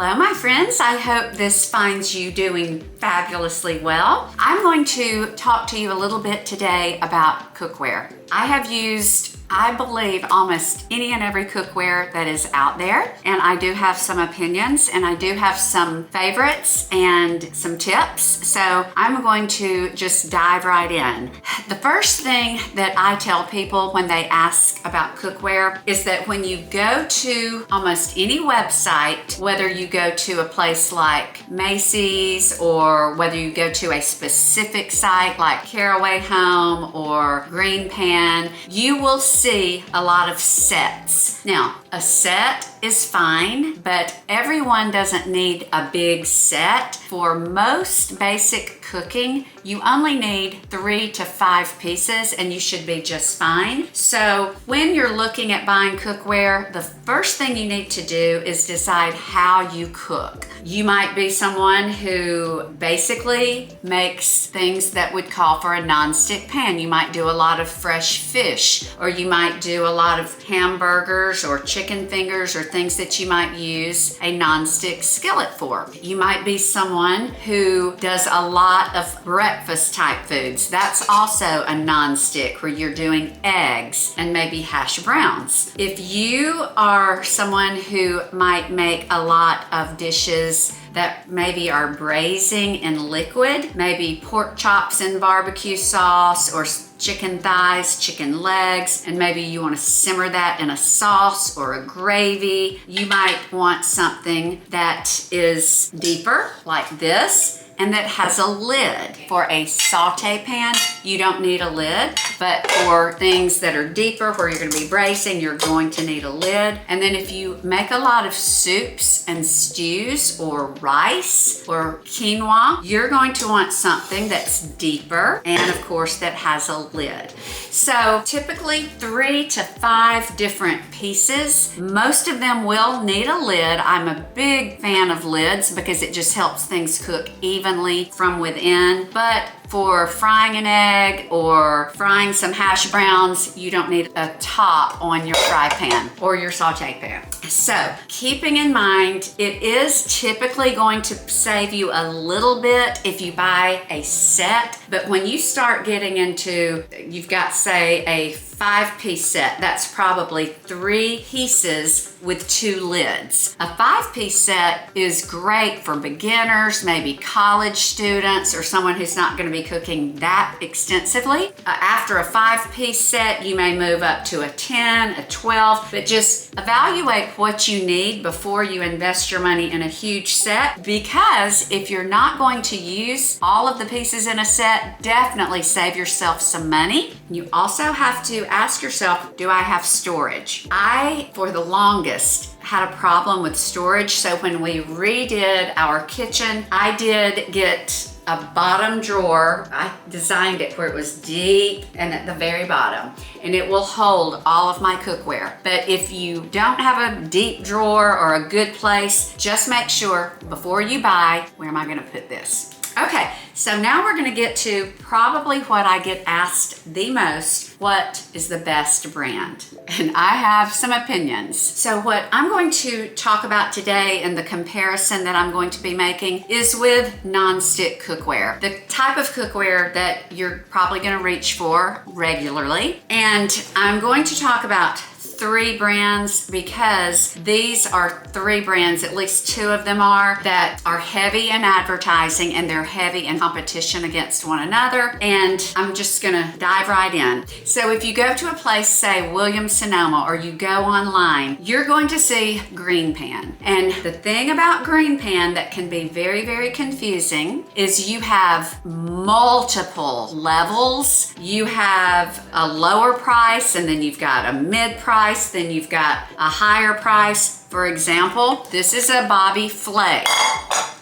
Hello, my friends. I hope this finds you doing fabulously well. I'm going to talk to you a little bit today about cookware. I have used, I believe, almost any and every cookware that is out there, and I do have some opinions, and I do have some favorites and some tips, so I'm going to just dive right in. The first thing that I tell people when they ask about cookware is that when you go to almost any website, whether you go to a place like Macy's or whether you go to a specific site like Caraway Home or GreenPan, you will see a lot of sets. Now, a set is fine, but everyone doesn't need a big set. For most basic cooking, you only need 3 to 5 pieces and you should be just fine. So when you're looking at buying cookware, the first thing you need to do is decide how you cook. You might be someone who basically makes things that would call for a non-stick pan. You might do a lot of fresh fish, or you might do a lot of hamburgers or chicken fingers or things that you might use a non-stick skillet for. You might be someone who does a lot of breakfast type foods. That's also a non-stick where you're doing eggs and maybe hash browns. If you are someone who might make a lot of dishes that maybe are braising in liquid, maybe pork chops in barbecue sauce or chicken thighs, chicken legs, and maybe you want to simmer that in a sauce or a gravy. You might want something that is deeper like this and that has a lid. For a Sauté pan, you don't need a lid, but for things that are deeper where you're gonna be braising, you're going to need a lid. And then if you make a lot of soups and stews or rice or quinoa, you're going to want something that's deeper and of course that has a lid. So typically 3 to 5 different pieces. Most of them will need a lid. I'm a big fan of lids because it just helps things cook evenly from within. But for frying an egg or frying some hash browns, you don't need a top on your fry pan or your saute pan. So keeping in mind, it is typically going to save you a little bit if you buy a set, but when you start getting into, you've got say a 5-piece set, that's probably 3 pieces with 2 lids. A 5-piece set is great for beginners, maybe college students or someone who's not going to be cooking that extensively. After a 5-piece set, you may move up to a 10, a 12, but just evaluate what you need before you invest your money in a huge set, because if you're not going to use all of the pieces in a set, definitely save yourself some money. You also have to ask yourself, do I have storage? I, for the longest, had a problem with storage, so when we redid our kitchen, I did get a bottom drawer. I designed it where it was deep and at the very bottom, and it will hold all of my cookware. But if you don't have a deep drawer or a good place, just make sure before you buy, where am I gonna put this? Okay, so now we're gonna get to probably what I get asked the most. What is the best brand? And I have some opinions. So what I'm going to talk about today and the comparison that I'm going to be making is with non-stick cookware. The type of cookware that you're probably gonna reach for regularly. And I'm going to talk about 3 brands because these are 3 brands, at least 2 of them are, that are heavy in advertising and they're heavy in competition against one another. And I'm just gonna dive right in. So if you go to a place, say Williams-Sonoma, or you go online, you're going to see GreenPan. And the thing about GreenPan that can be very, very confusing is you have multiple levels. You have a lower price, and then you've got a mid price, then you've got a higher price. For example, this is a Bobby Flay.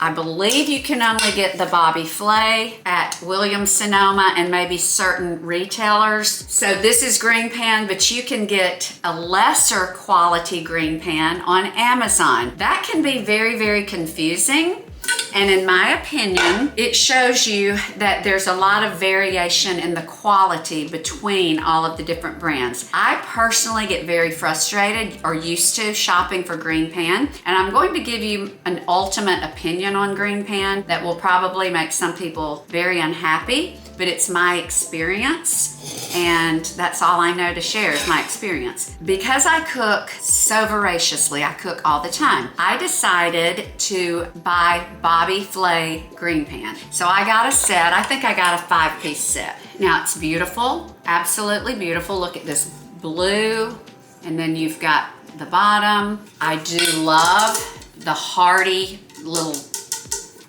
I believe you can only get the Bobby Flay at Williams-Sonoma and maybe certain retailers. So this is GreenPan, but you can get a lesser quality GreenPan on Amazon. That can be very, very confusing. And in my opinion, it shows you that there's a lot of variation in the quality between all of the different brands. I personally get very frustrated or used to shopping for GreenPan, and I'm going to give you an ultimate opinion on GreenPan that will probably make some people very unhappy, but it's my experience, and that's all I know to share is my experience. Because I cook so voraciously, I cook all the time, I decided to buy Bobby Flay GreenPan. So I got a set, I think I got a 5-piece set. Now it's beautiful, absolutely beautiful. Look at this blue, and then you've got the bottom. I do love the hardy little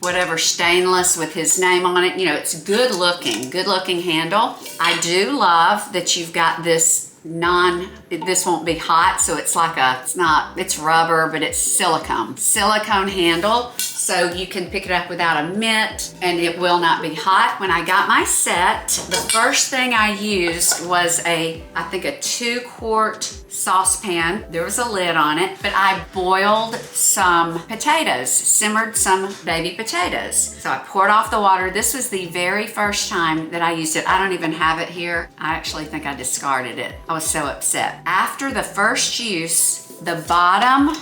whatever stainless with his name on it. You know, it's good looking handle. I do love that you've got this this won't be hot, so it's like it's rubber, but it's silicone handle, so you can pick it up without a mitt and it will not be hot. When I got my set, the first thing I used was I think a 2-quart saucepan. There was a lid on it, but I boiled some potatoes, simmered some baby potatoes. So I poured off the water. This was the very first time that I used it. I don't even have it here. I actually think I discarded it. I was so upset. After the first use, the bottom,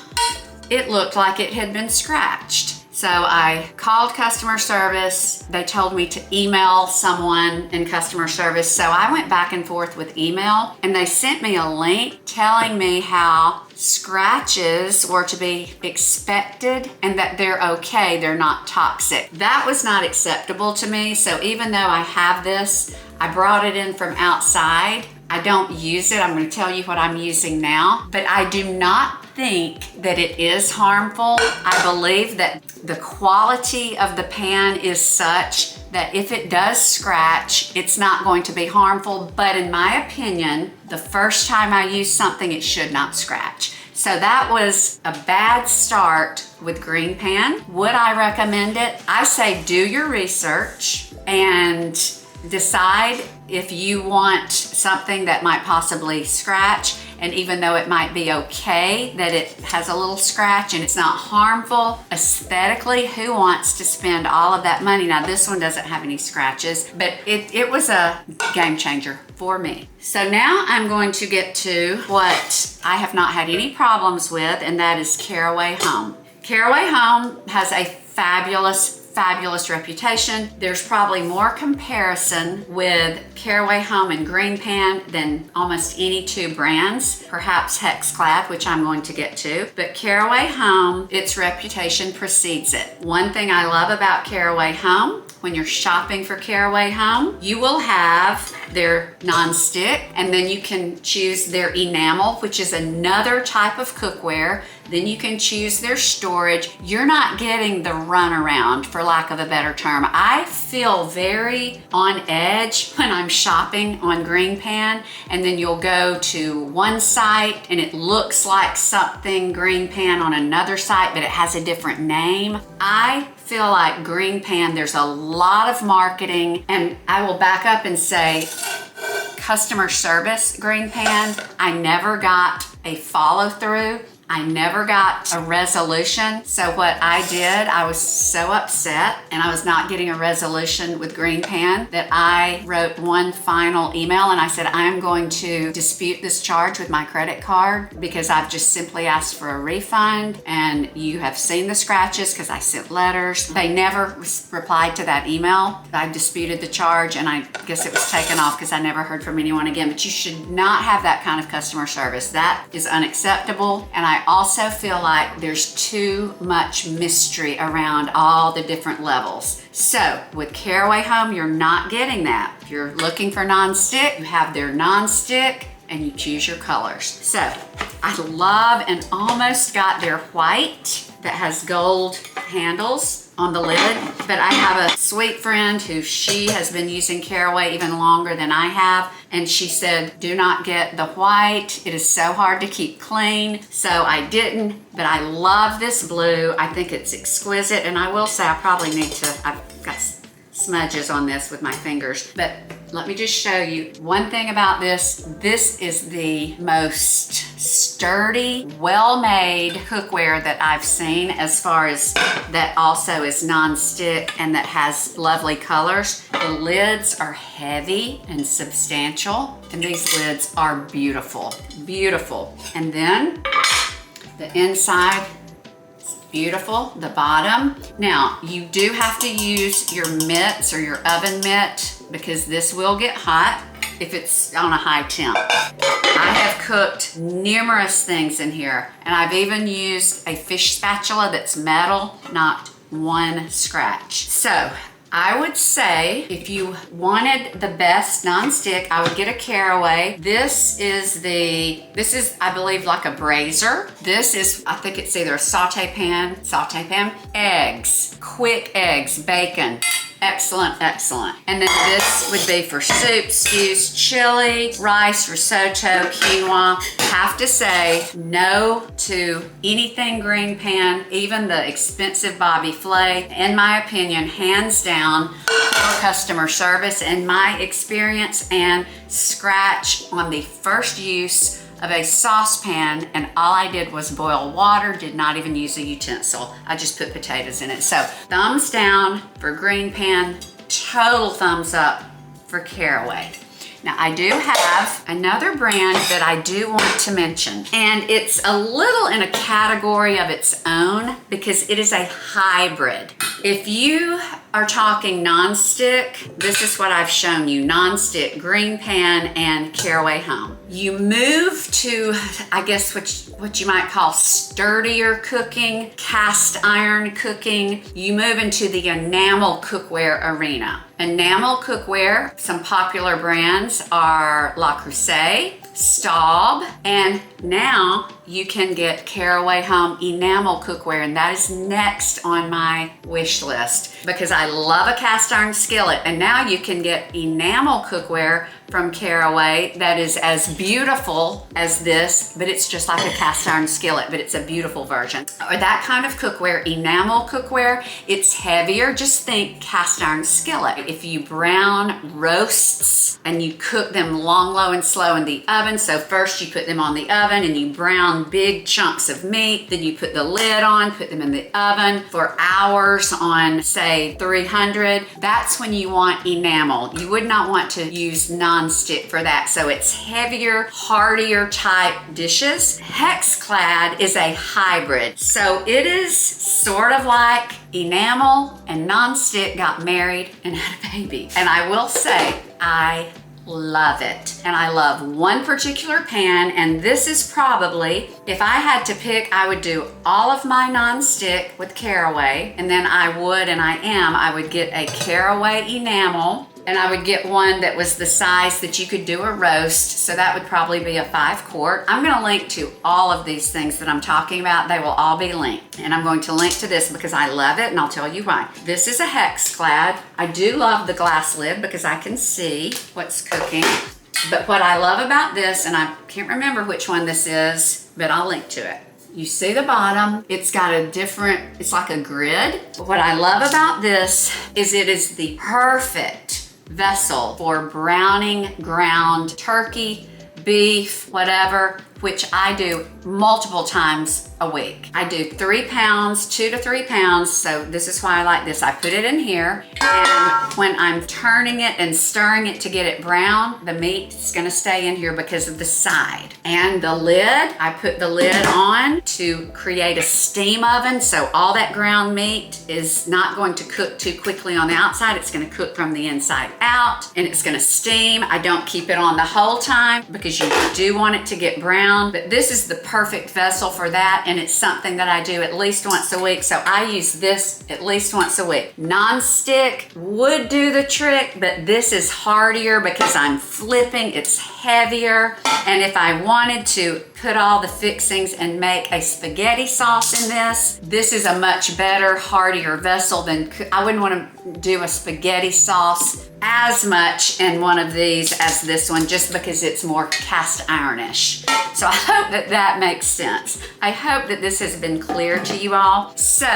it looked like it had been scratched. So I called customer service. They told me to email someone in customer service. So I went back and forth with email, and they sent me a link telling me how scratches were to be expected and that they're okay, they're not toxic. That was not acceptable to me. So even though I have this, I brought it in from outside. I don't use it. I'm going to tell you what I'm using now, but I do not think that it is harmful. I believe that the quality of the pan is such that if it does scratch, it's not going to be harmful. But in my opinion, the first time I use something, it should not scratch. So that was a bad start with GreenPan. Would I recommend it? I say do your research and decide if you want something that might possibly scratch, and even though it might be okay that it has a little scratch and it's not harmful, aesthetically, who wants to spend all of that money? Now this one doesn't have any scratches, but it was a game changer for me. So now I'm going to get to what I have not had any problems with, and that is Caraway Home. Caraway Home has a fabulous reputation. There's probably more comparison with Caraway Home and GreenPan than almost any two brands, perhaps HexClad, which I'm going to get to. But Caraway Home, its reputation precedes it. One thing I love about Caraway Home, when you're shopping for Caraway Home, you will have their nonstick, and then you can choose their enamel, which is another type of cookware. Then you can choose their storage. You're not getting the runaround, for lack of a better term. I feel very on edge when I'm shopping on GreenPan, and then you'll go to one site and it looks like something GreenPan on another site, but it has a different name. I feel like GreenPan, there's a lot of marketing, and I will back up and say customer service GreenPan, I never got a follow through. I never got a resolution. So what I did, I was so upset and I was not getting a resolution with GreenPan that I wrote one final email and I said, I'm going to dispute this charge with my credit card because I've just simply asked for a refund, and you have seen the scratches because I sent letters. They never replied to that email. I disputed the charge and I guess it was taken off because I never heard from anyone again. But you should not have that kind of customer service. That is unacceptable. And I also feel like there's too much mystery around all the different levels. So with Caraway Home, you're not getting that. If you're looking for nonstick, you have their nonstick and you choose your colors. So I love and almost got their white that has gold handles on the lid, but I have a sweet friend who she has been using Caraway even longer than I have, and she said, do not get the white. It is so hard to keep clean. So I didn't, but I love this blue. I think it's exquisite, and I will say I probably need to, I've got smudges on this with my fingers, but let me just show you one thing about this. This is the most sturdy, well-made cookware that I've seen, as far as that also is non-stick and that has lovely colors. The lids are heavy and substantial, and these lids are beautiful, beautiful. And then the inside, beautiful, the bottom. Now, you do have to use your mitts or your oven mitt, because this will get hot if it's on a high temp. I have cooked numerous things in here, and I've even used a fish spatula that's metal, not one scratch. So I would say if you wanted the best nonstick, I would get a Caraway. This is I believe like a brazier. This is, I think it's either a saute pan, eggs, quick eggs, bacon. Excellent, excellent. And then this would be for soup, stews, chili, rice, risotto, quinoa. Have to say no to anything GreenPan, even the expensive Bobby Flay. In my opinion, hands down, for customer service, in my experience, and scratch on the first use of a saucepan, and all I did was boil water, did not even use a utensil. I just put potatoes in it. So thumbs down for GreenPan, total thumbs up for Caraway. Now I do have another brand that I do want to mention, and it's a little in a category of its own because it is a hybrid. If you are talking nonstick, this is what I've shown you: nonstick, GreenPan, and Caraway Home. You move to, I guess, what you might call sturdier cooking, cast iron cooking. You move into the enamel cookware arena. Enamel cookware, some popular brands are Le Creuset, Staub, and now you can get Caraway Home enamel cookware, and that is next on my wish list because I love a cast iron skillet. And now you can get enamel cookware from Caraway that is as beautiful as this, but it's just like a cast iron skillet, but it's a beautiful version. Or that kind of cookware, enamel cookware, it's heavier. Just think cast iron skillet. If you brown roasts and you cook them long, low, and slow in the oven, so first you put them on the oven and you brown big chunks of meat, then you put the lid on, put them in the oven for hours on, say, 300, that's when you want enamel. You would not want to use non-stick for that. So it's heavier, heartier type dishes. HexClad is a hybrid. So it is sort of like enamel and non-stick got married and had a baby. And I will say, I love it. And I love one particular pan, and this is probably, if I had to pick, I would do all of my non-stick with Caraway, and then I would get a Caraway enamel, and I would get one that was the size that you could do a roast, so that would probably be a 5 quart. I'm gonna link to all of these things that I'm talking about. They will all be linked. And I'm going to link to this because I love it, and I'll tell you why. This is a HexClad. I do love the glass lid because I can see what's cooking. But what I love about this, and I can't remember which one this is, but I'll link to it. You see the bottom, it's got a different, it's like a grid. But what I love about this is it is the perfect vessel for browning ground turkey, beef, whatever, which I do multiple times a week. I do 3 pounds, 2 to 3 pounds, so this is why I like this. I put it in here, and when I'm turning it and stirring it to get it brown, the meat is gonna stay in here because of the side. And the lid, I put the lid on to create a steam oven, so all that ground meat is not going to cook too quickly on the outside. It's gonna cook from the inside out, and it's gonna steam. I don't keep it on the whole time because you do want it to get brown, but this is the perfect vessel for that, and it's something that I do at least once a week, so I use this at least once a week. Non-stick would do the trick, but this is hardier because I'm flipping, it's heavier, and if I wanted to put all the fixings and make a spaghetti sauce in this, this is a much better, heartier vessel than, I wouldn't want to do a spaghetti sauce as much in one of these as this one, just because it's more cast ironish. So I hope that that makes sense. I hope that this has been clear to you all. So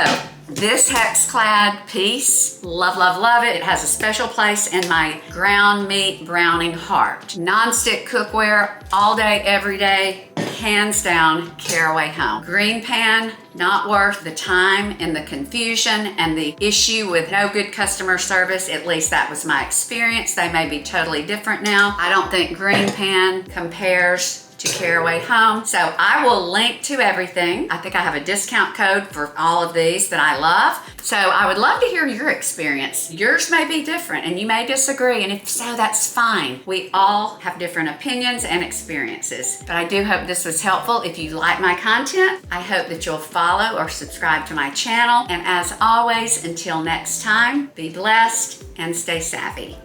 this HexClad piece, love, love, love it. It has a special place in my ground meat browning heart. Non-stick cookware all day, every day. Hands down, Caraway home. GreenPan, not worth the time and the confusion and the issue with no good customer service. At least that was my experience. They may be totally different now. I don't think GreenPan compares to Caraway home. So I will link to everything. I think I have a discount code for all of these that I love. So I would love to hear your experience. Yours may be different and you may disagree, and if so, that's fine. We all have different opinions and experiences. But I do hope this was helpful. If you like my content, I hope that you'll follow or subscribe to my channel. And as always, until next time, be blessed and stay savvy.